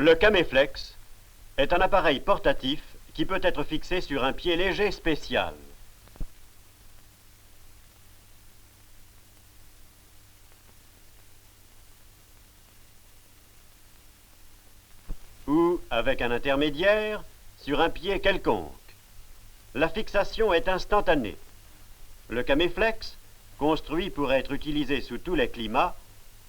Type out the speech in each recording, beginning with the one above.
Le Caméflex est un appareil portatif qui peut être fixé sur un pied léger spécial. Ou, avec un intermédiaire, sur un pied quelconque. La fixation est instantanée. Le Caméflex, construit pour être utilisé sous tous les climats,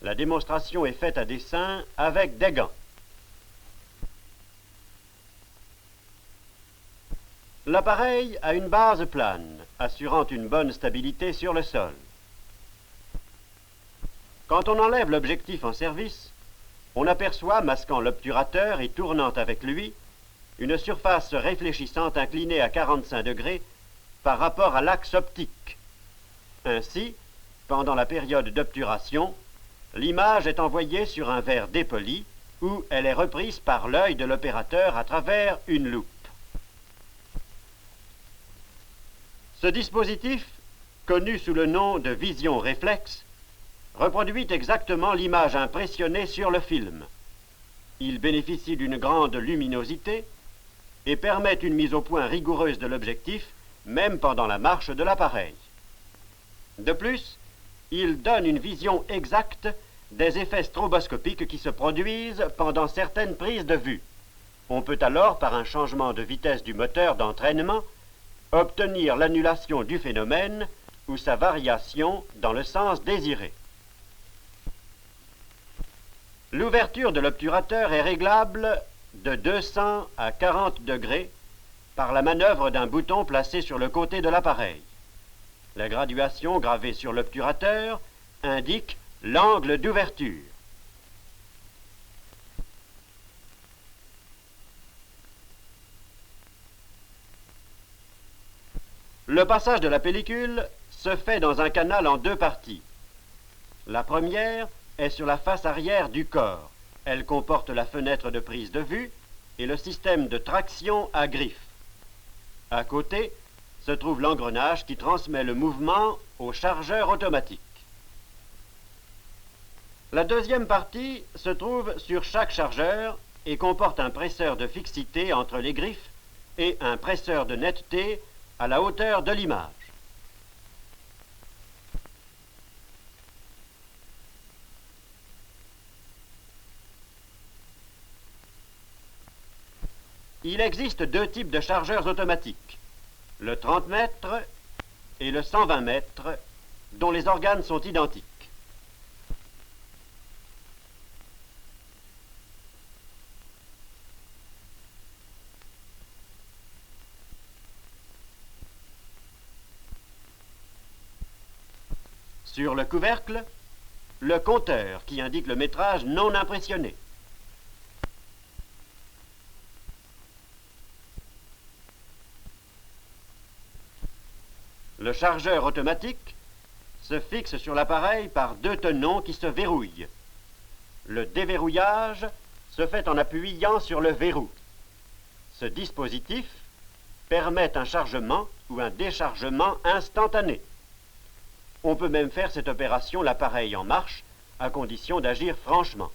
la démonstration est faite à dessin avec des gants. L'appareil a une base plane, assurant une bonne stabilité sur le sol. Quand on enlève l'objectif en service, on aperçoit, masquant l'obturateur et tournant avec lui, une surface réfléchissante inclinée à 45 degrés par rapport à l'axe optique. Ainsi, pendant la période d'obturation, l'image est envoyée sur un verre dépoli où elle est reprise par l'œil de l'opérateur à travers une loupe. Ce dispositif, connu sous le nom de vision réflexe, reproduit exactement l'image impressionnée sur le film. Il bénéficie d'une grande luminosité et permet une mise au point rigoureuse de l'objectif, même pendant la marche de l'appareil. De plus, il donne une vision exacte des effets stroboscopiques qui se produisent pendant certaines prises de vue. On peut alors, par un changement de vitesse du moteur d'entraînement, obtenir l'annulation du phénomène ou sa variation dans le sens désiré. L'ouverture de l'obturateur est réglable de 200 à 40 degrés par la manœuvre d'un bouton placé sur le côté de l'appareil. La graduation gravée sur l'obturateur indique l'angle d'ouverture. Le passage de la pellicule se fait dans un canal en deux parties. La première est sur la face arrière du corps. Elle comporte la fenêtre de prise de vue et le système de traction à griffe. À côté se trouve l'engrenage qui transmet le mouvement au chargeur automatique. La deuxième partie se trouve sur chaque chargeur et comporte un presseur de fixité entre les griffes et un presseur de netteté à la hauteur de l'image. Il existe deux types de chargeurs automatiques, le 30 mètres et le 120 mètres, dont les organes sont identiques. Sur le couvercle, le compteur qui indique le métrage non impressionné. Le chargeur automatique se fixe sur l'appareil par deux tenons qui se verrouillent. Le déverrouillage se fait en appuyant sur le verrou. Ce dispositif permet un chargement ou un déchargement instantané. On peut même faire cette opération l'appareil en marche, à condition d'agir franchement.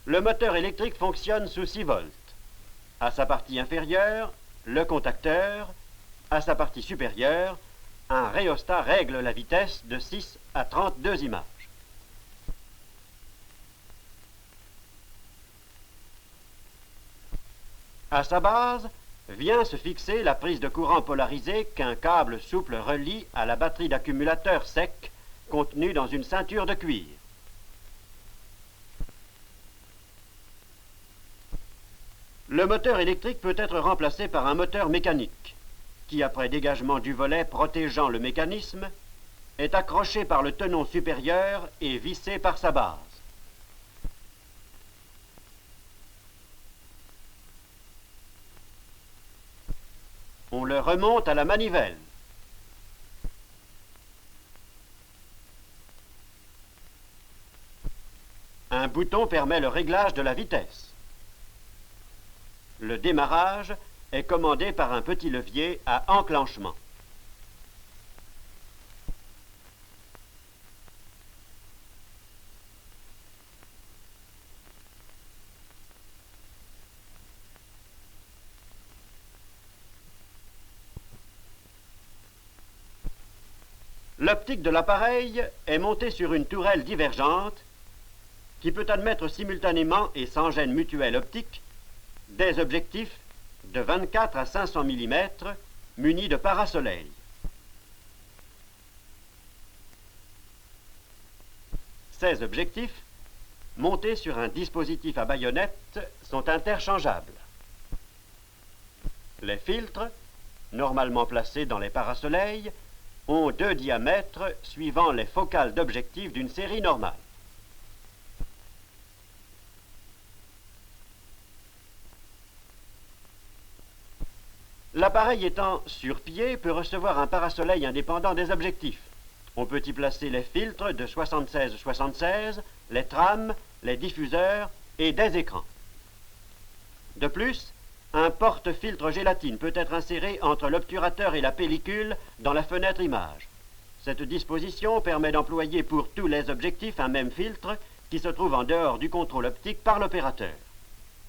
Le moteur électrique fonctionne sous 6 volts. À sa partie inférieure, le contacteur. À sa partie supérieure, un rhéostat règle la vitesse de 6 à 32 images. À sa base, vient se fixer la prise de courant polarisée qu'un câble souple relie à la batterie d'accumulateur sec contenue dans une ceinture de cuir. Le moteur électrique peut être remplacé par un moteur mécanique, qui, après dégagement du volet protégeant le mécanisme, est accroché par le tenon supérieur et vissé par sa base. On le remonte à la manivelle. Un bouton permet le réglage de la vitesse. Le démarrage est commandé par un petit levier à enclenchement. L'optique de l'appareil est montée sur une tourelle divergente qui peut admettre simultanément et sans gêne mutuelle optique des objectifs de 24 à 500 mm munis de parasoleil. Ces objectifs, montés sur un dispositif à baïonnette, sont interchangeables. Les filtres, normalement placés dans les parasoleils, ont 2 diamètres suivant les focales d'objectifs d'une série normale. L'appareil étant sur pied peut recevoir un parasoleil indépendant des objectifs. On peut y placer les filtres de 76-76, les trames, les diffuseurs et des écrans. De plus, un porte-filtre gélatine peut être inséré entre l'obturateur et la pellicule dans la fenêtre image. Cette disposition permet d'employer pour tous les objectifs un même filtre qui se trouve en dehors du contrôle optique par l'opérateur.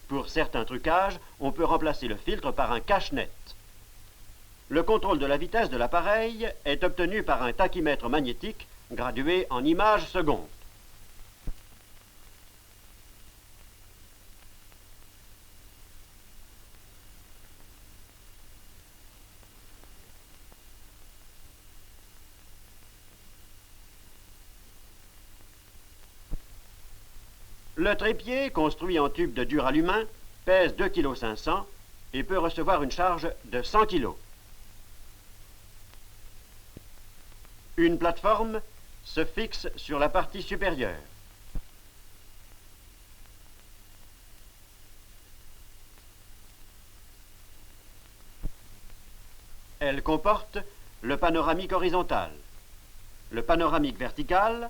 Pour certains trucages, on peut remplacer le filtre par un cache-net. Le contrôle de la vitesse de l'appareil est obtenu par un tachymètre magnétique gradué en images secondes. Le trépied, construit en tube de duralumin, pèse 2,5 kg et peut recevoir une charge de 100 kg. Une plateforme se fixe sur la partie supérieure. Elle comporte le panoramique horizontal, le panoramique vertical,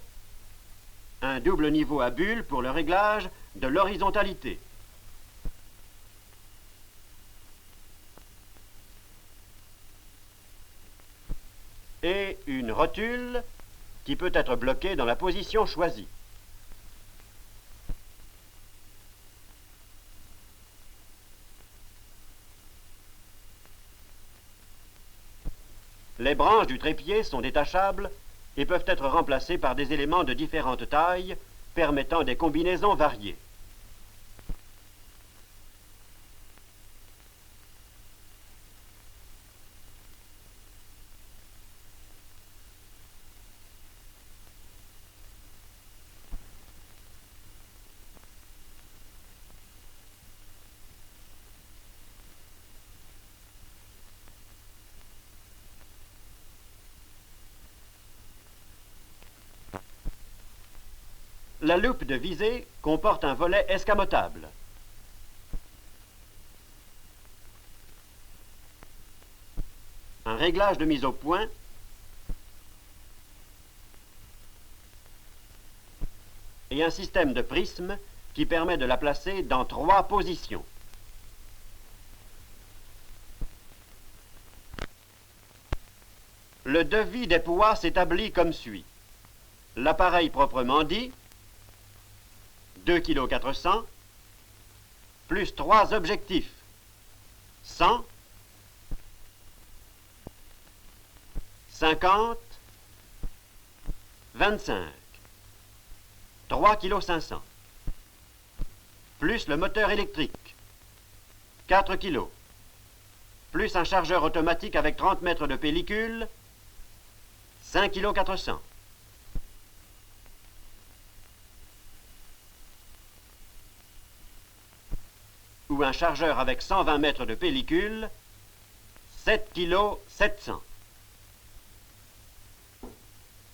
un double niveau à bulles pour le réglage de l'horizontalité. Et une rotule qui peut être bloquée dans la position choisie. Les branches du trépied sont détachables et peuvent être remplacées par des éléments de différentes tailles permettant des combinaisons variées. La loupe de visée comporte un volet escamotable. Un réglage de mise au point et un système de prisme qui permet de la placer dans 3 positions. Le devis des poids s'établit comme suit. L'appareil proprement dit, 2,4 kg, plus 3 objectifs, 100, 50, 25, 3,5 kg, plus le moteur électrique, 4 kg, plus un chargeur automatique avec 30 mètres de pellicule, 5,4 kg. Ou un chargeur avec 120 mètres de pellicule, 7,7 kg.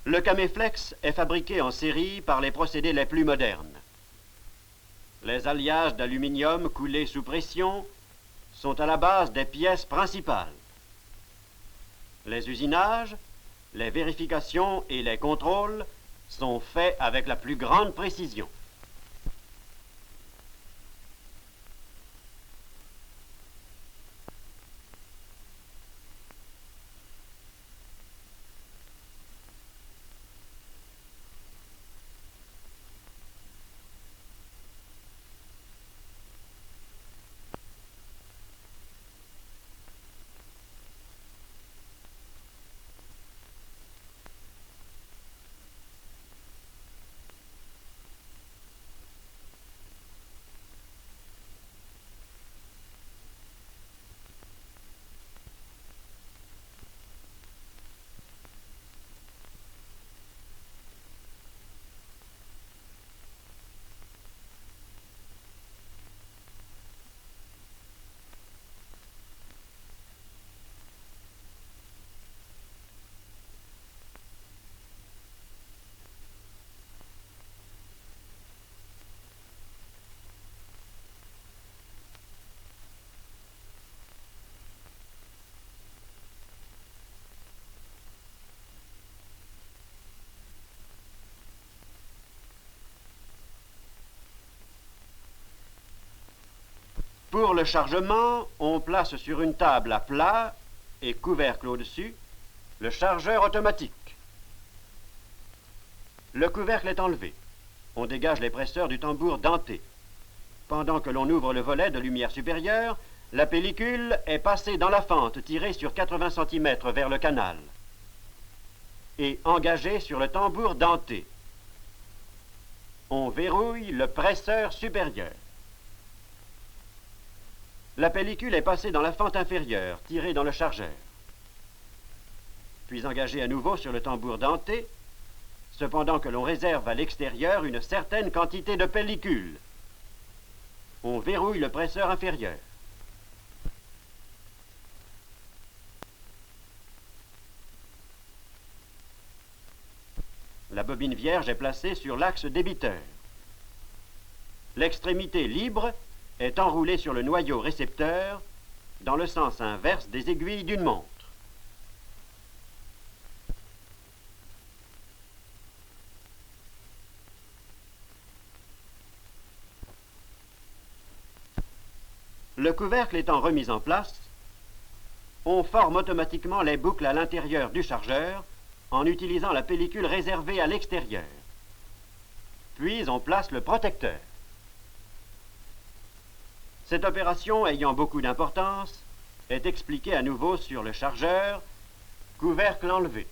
Le Caméflex est fabriqué en série par les procédés les plus modernes. Les alliages d'aluminium coulés sous pression sont à la base des pièces principales. Les usinages, les vérifications et les contrôles sont faits avec la plus grande précision. Pour le chargement, on place sur une table à plat et couvercle au-dessus le chargeur automatique. Le couvercle est enlevé. On dégage les presseurs du tambour denté. Pendant que l'on ouvre le volet de lumière supérieure, la pellicule est passée dans la fente tirée sur 80 cm vers le canal et engagée sur le tambour denté. On verrouille le presseur supérieur. La pellicule est passée dans la fente inférieure, tirée dans le chargeur, puis engagée à nouveau sur le tambour denté, cependant que l'on réserve à l'extérieur une certaine quantité de pellicule. On verrouille le presseur inférieur. La bobine vierge est placée sur l'axe débiteur. L'extrémité libre est enroulée sur le noyau récepteur dans le sens inverse des aiguilles d'une montre. Le couvercle étant remis en place, on forme automatiquement les boucles à l'intérieur du chargeur en utilisant la pellicule réservée à l'extérieur. Puis on place le protecteur. Cette opération, ayant beaucoup d'importance, est expliquée à nouveau sur le chargeur, couvercle enlevé.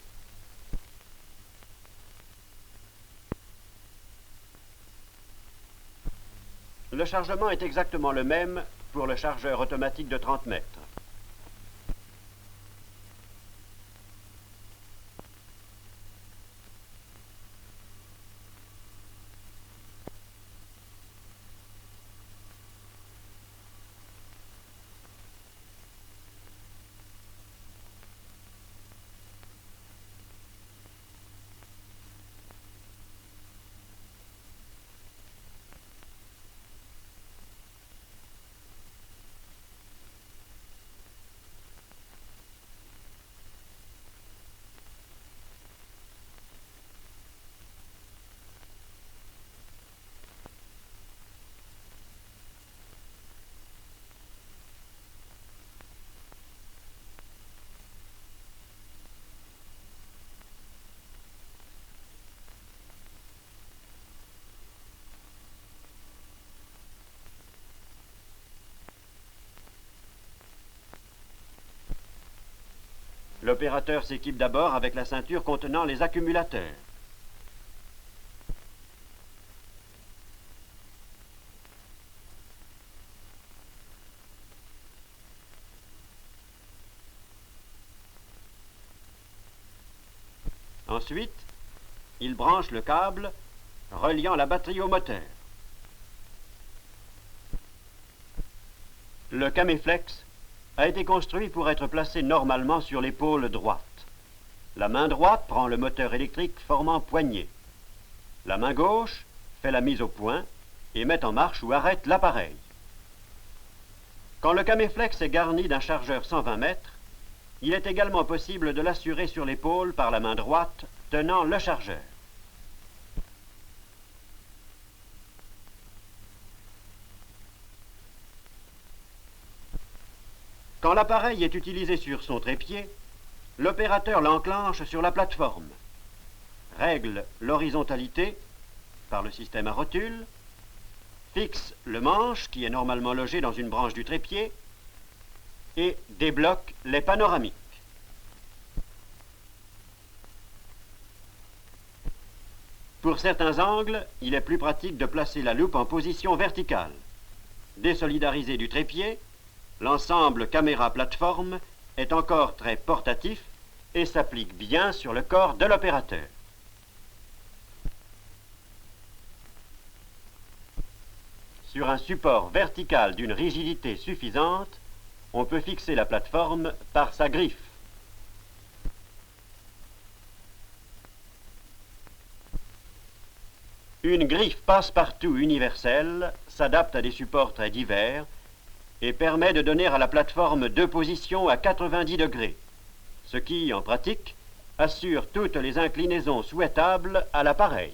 Le chargement est exactement le même pour le chargeur automatique de 30 mètres. L'opérateur s'équipe d'abord avec la ceinture contenant les accumulateurs. Ensuite, il branche le câble reliant la batterie au moteur. Le Caméflex a été construit pour être placé normalement sur l'épaule droite. La main droite prend le moteur électrique formant poignée. La main gauche fait la mise au point et met en marche ou arrête l'appareil. Quand le Caméflex est garni d'un chargeur 120 mètres, il est également possible de l'assurer sur l'épaule par la main droite tenant le chargeur. Quand l'appareil est utilisé sur son trépied, l'opérateur l'enclenche sur la plateforme, règle l'horizontalité par le système à rotule, fixe le manche qui est normalement logé dans une branche du trépied et débloque les panoramiques. Pour certains angles, il est plus pratique de placer la loupe en position verticale. Désolidarisé du trépied, l'ensemble caméra-plateforme est encore très portatif et s'applique bien sur le corps de l'opérateur. Sur un support vertical d'une rigidité suffisante, on peut fixer la plateforme par sa griffe. Une griffe passe-partout universelle s'adapte à des supports très divers et permet de donner à la plateforme deux positions à 90 degrés, ce qui, en pratique, assure toutes les inclinaisons souhaitables à l'appareil.